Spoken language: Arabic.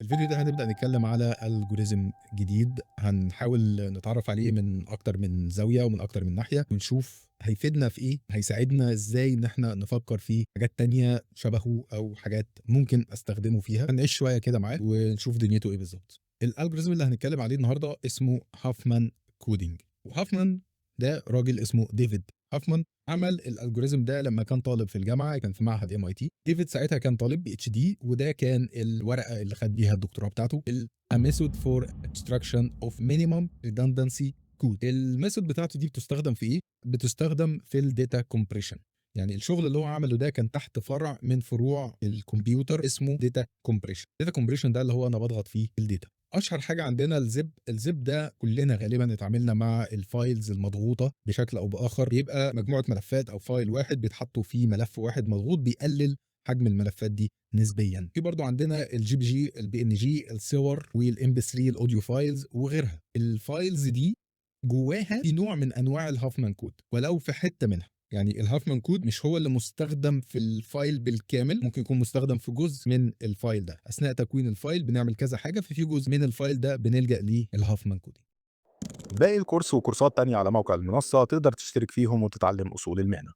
الفيديو ده هنبدأ نتكلم على algorithm جديد، هنحاول نتعرف عليه من أكتر من زاوية ومن أكتر من ناحية، ونشوف هيفيدنا في إيه، هيساعدنا إزاي إن إحنا نفكر في حاجات تانية شبهه أو حاجات ممكن أستخدمه فيها. هنعيش شوية كده معاه ونشوف دنيته إيه بالضبط. الalgorithm اللي هنتكلم عليه النهارده اسمه هافمان كودينج، وهافمان ده راجل اسمه ديفيد هافمان. عمل الالجوريزم ده لما كان طالب في الجامعه، كان في معهد MIT. ديفيد ساعتها كان طالب PhD، وده كان الورقه اللي خد بيها الدكتوراه بتاعته، A Method for Extraction of Minimum Redundancy Code. الميثود بتاعته دي بتستخدم في ايه؟ بتستخدم في الداتا كومبريشن. يعني الشغل اللي هو عمله ده كان تحت فرع من فروع الكمبيوتر اسمه داتا كومبريشن. داتا كومبريشن ده اللي هو انا بضغط فيه الداتا. اشهر حاجه عندنا الزب ده كلنا غالبا اتعاملنا مع الفايلز المضغوطه بشكل او باخر، بيبقى مجموعه ملفات او فايل واحد بيتحطوا فيه ملف واحد مضغوط، بيقلل حجم الملفات دي نسبيا. في برضو عندنا الGPG، الBNG، الصور، والMP3، الاوديو فايلز وغيرها. الفايلز دي جواها في نوع من انواع الهافمان كود ولو في حته منها. يعني الهافمان كود مش هو اللي مستخدم في الفايل بالكامل، ممكن يكون مستخدم في جزء من الفايل ده. اثناء تكوين الفايل بنعمل كذا حاجه، ففي جزء من الفايل ده بنلجأ للهافمان كودينج. باقي الكورس وكورسات تانية على موقع المنصة تقدر تشترك فيهم وتتعلم أصول المهنة.